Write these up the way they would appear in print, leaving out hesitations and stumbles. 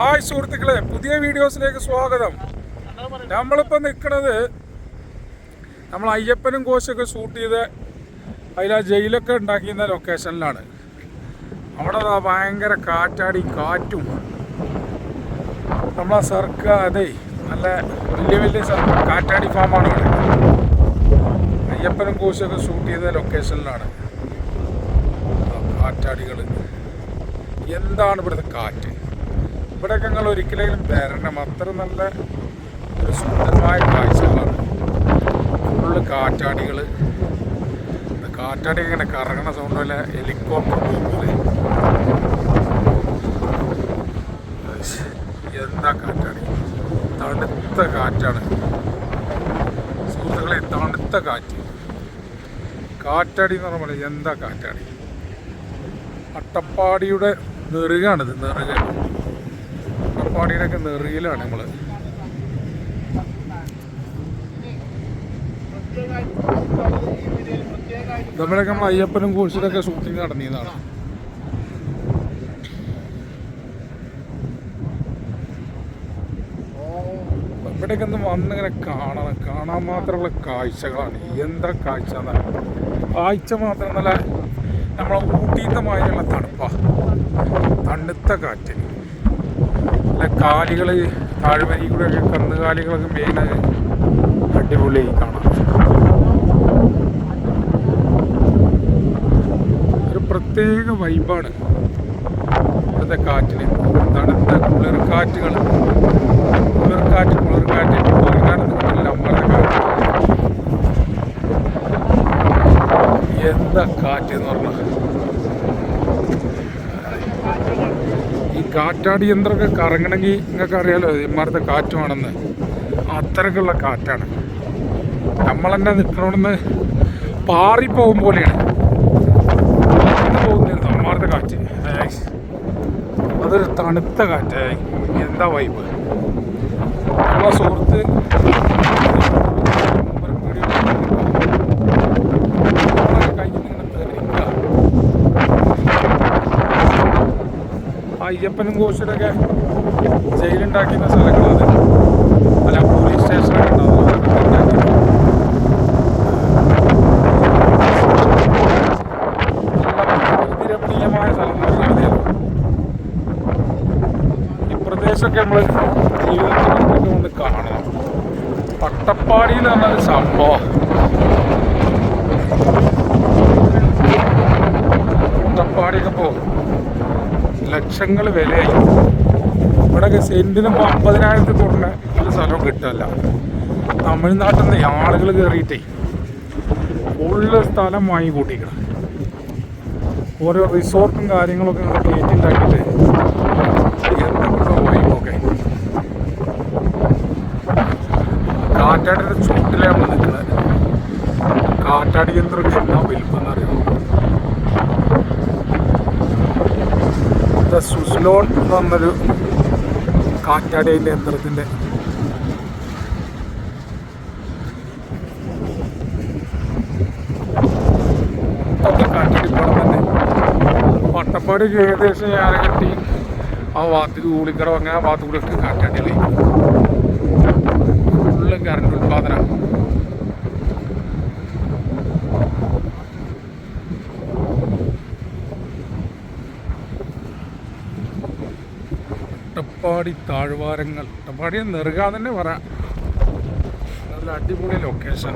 Hi സുഹൃത്തുക്കളെ, പുതിയ വീഡിയോസിലേക്ക് സ്വാഗതം. നമ്മളിപ്പോൾ നിൽക്കുന്നത് നമ്മൾ അയ്യപ്പനും കോശൊക്കെ ഷൂട്ട് ചെയ്ത് അതിൽ ആ ജയിലൊക്കെ ഉണ്ടാക്കിയിരുന്ന ലൊക്കേഷനിലാണ്. അവിടെ ഭയങ്കര കാറ്റാടി കാറ്റും നമ്മളെ അതെ നല്ല വലിയ വലിയ കാറ്റാടി ഫാമാണ് ഇവിടെ. അയ്യപ്പനും കോശൊക്കെ ഷൂട്ട് ചെയ്ത ലൊക്കേഷനിലാണ്. കാറ്റാടികൾ എന്താണ് ഇവിടുത്തെ കാറ്റ്. ഇവിടെയൊക്കെ ഞങ്ങൾ ഒരിക്കലെങ്കിലും വരണം. അത്ര നല്ല ഒരു സുന്ദരമായ കാഴ്ചകളാണ്. ഫുള്ള് കാറ്റാടികൾ. കാറ്റാടി ഇങ്ങനെ കറങ്ങണ സൗണ്ട് പോലെ ഹെലികോപ്റ്റർ പോകുന്നത്. എന്താ കാറ്റാടി, തണുത്ത കാറ്റാണ് സുഹൃത്തുക്കളെ, തണുത്ത കാറ്റ്. കാറ്റാടി എന്ന് പറഞ്ഞ പോലെ എന്താ കാറ്റാടി. അട്ടപ്പാടിയുടെ നെറുകാണിത്, നെറുക. അട്ടപ്പാടിയുടെയൊക്കെ നെറുകയിലാണ് നമ്മൾ. നമ്മളൊക്കെ നമ്മൾ അയ്യപ്പനും കോശിലൊക്കെ ഷൂട്ടിങ് നടന്നിയതാണ്. ഇവിടെയൊക്കെ ഒന്ന് വന്നിങ്ങനെ കാണാൻ മാത്രമുള്ള കാഴ്ചകളാണ്. എന്താ കാഴ്ച എന്നല്ല, കാഴ്ച മാത്രം നല്ല നമ്മളെ ഊട്ടിയത്തെ മാതിരിയുള്ള തണുത്ത കാറ്റ്. കാലികൾ താഴ്വരി കൂടെയൊക്കെ കന്നുകാലികളൊക്കെ മെയിന് അടിപൊളിയായി കാണാം. ഒരു പ്രത്യേക വൈബാണ് ഇവിടുത്തെ കാറ്റിന്. തണുത്ത കുളിർക്കാറ്റുകൾ, അമ്പലത്തെ കാറ്റ്. എന്താ കാറ്റ് എന്ന് പറഞ്ഞത്. ഈ കാറ്റാടി യന്ത്രമൊക്കെ കറങ്ങണമെങ്കിൽ നിങ്ങൾക്ക് അറിയാലോ ഇമ്മാരത്തെ കാറ്റുമാണെന്ന്. അത്രക്കുള്ള കാറ്റാണ്. നമ്മളെന്നെ നിൽക്കണമെന്ന് പാറിപ്പോകും പോലെയാണ് പോകുന്നത് അമ്മാരത്തെ കാറ്റ്. അതൊരു തണുത്ത കാറ്റ്. എന്താ വൈബ്. നമ്മളെ സുഹൃത്ത് അയ്യപ്പനും കോശിലൊക്കെ ജയിലുണ്ടാക്കിയ സ്ഥലങ്ങളത്. അല്ല, പോലീസ് സ്റ്റേഷനൊക്കെ ഉണ്ടാകും. രമണീയമായ സ്ഥലങ്ങളാണ്. ഈ പ്രദേശമൊക്കെ നമ്മൾ ജീവിതത്തിൽ കൊണ്ട് കാണണം. അട്ടപ്പാടിയിൽ പറഞ്ഞൊരു സംഭവം. അട്ടപ്പാടിയൊക്കെ പോകും ലക്ഷങ്ങൾ വിലയായി. ഇവിടെയൊക്കെ സെൻറ്റിന് 50,000 തുടങ്ങുന്ന ഒരു സ്ഥലവും കിട്ടുമല്ല. തമിഴ്നാട്ടിൽ നിന്ന് ആളുകൾ കയറിയിട്ടേ ഉള്ള സ്ഥലം വാങ്ങി കൂട്ടിക്കണം. ഓരോ റിസോർട്ടും കാര്യങ്ങളൊക്കെ കയറ്റിണ്ടാക്കിയിട്ട് എന്തൊക്കെ വൈബൊക്കെ. കാറ്റാടിയുടെ ചുട്ടിലാണ് നമ്മൾ നിൽക്കുന്നത്. കാറ്റാടി യന്ത്രമൊക്കെ എന്നാ വലുപ്പമെന്നറിയാം. സുസ്ലോൺ എന്ന് പറഞ്ഞൊരു കാറ്റാടി യന്ത്രത്തിൻ്റെ കാറ്റാടിപ്പാടം തന്നെ. അട്ടപ്പാടിക്ക് ഏകദേശം ഞാനകെട്ടി ആ ഭാഗത്തേക്ക് കൂളിക്കട അങ്ങനെ ആ ഭാഗത്തു കൂടെ ഒക്കെ കാറ്റാടികളെ ഫുള്ള് കറണ്ട് ഉൽപാദനം. അട്ടപ്പാടി താഴ്വാരങ്ങൾ. അട്ടപ്പാടി നെറുകാൻ തന്നെ പറയാം. നല്ല അടിപൊളി ലൊക്കേഷൻ.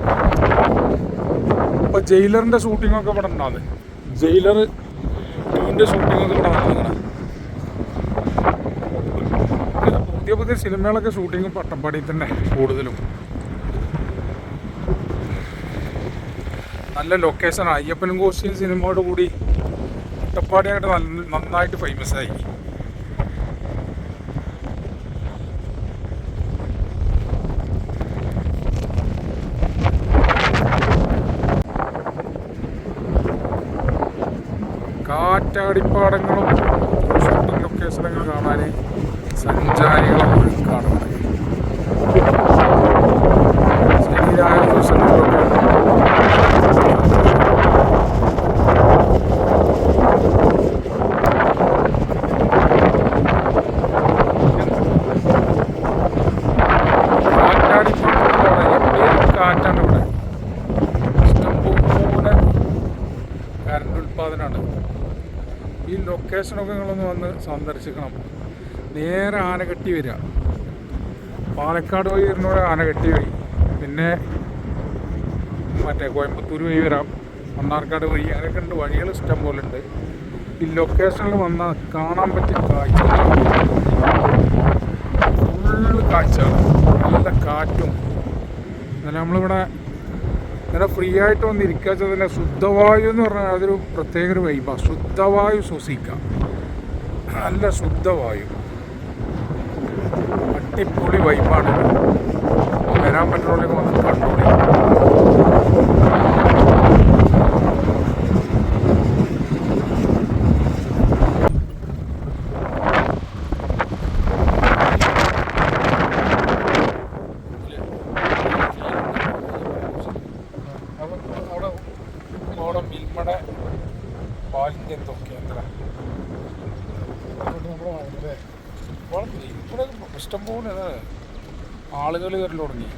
ഇപ്പോൾ ജയിലറിൻ്റെ ഷൂട്ടിങ്ങൊക്കെ ഇവിടെ ഉണ്ടാകുന്നത്. ജയിലർ 2ൻ്റെ ഷൂട്ടിങ്ങൊക്കെ ഇവിടെ നടന്നതാണ്. പുതിയ പുതിയ സിനിമകളൊക്കെ ഷൂട്ടിങ് ഇപ്പോൾ അട്ടപ്പാടിയിൽ തന്നെ കൂടുതലും. നല്ല ലൊക്കേഷനാണ്. അയ്യപ്പനും കോശിയും സിനിമയോട് കൂടി അട്ടപ്പാടിയായിട്ട് നന്നായിട്ട് ഫേമസായി. കാറ്റാടിപ്പാടങ്ങളും ഷൂട്ടിംഗ് ലൊക്കേഷനുകൾ കാണാൻ സഞ്ചാരികളെ കാണുന്നത്. ശരിയായ ദിവസങ്ങളിലൊക്കെ ലൊക്കേഷനൊക്കെ നിങ്ങളൊന്ന് വന്ന് സന്ദർശിക്കണം. നേരെ ആനകട്ടി വരിക, പാലക്കാട് വഴി വരുന്നവിടെ ആനകട്ടി വഴി, പിന്നെ മറ്റേ കോയമ്പത്തൂർ വഴി വരാം, മണ്ണാർക്കാട് വഴി, അങ്ങനെയൊക്കെ ഉണ്ട്. വഴികൾ ഇഷ്ടം പോലെ ഉണ്ട്. ഈ ലൊക്കേഷനിൽ വന്നാൽ കാണാൻ പറ്റിയ കാഴ്ചകളാണ്, ഫുള്ള് കാഴ്ചകളാണ്. നല്ല കാറ്റും. എന്നാലും നമ്മളിവിടെ ഇങ്ങനെ ഫ്രീ ആയിട്ട് വന്നിരിക്കുക വെച്ചാൽ തന്നെ ശുദ്ധവായു എന്ന് പറഞ്ഞാൽ അതൊരു പ്രത്യേക ഒരു വൈബാണ്. ശുദ്ധവായു ശ്വസിക്കാം, നല്ല ശുദ്ധവായു, അടിപൊളി വൈബാണ്. വരാൻ പറ്റുന്നവരൊക്കെ വന്ന് കണ്ടോളി. അവിടെ മിൽമയുടെ പാലിൻ്റെ എന്തൊക്കെ കേന്ദ്രം ഇവിടെ ഇഷ്ടംപോലെ ആളുകൾ വരൽ തുടങ്ങി.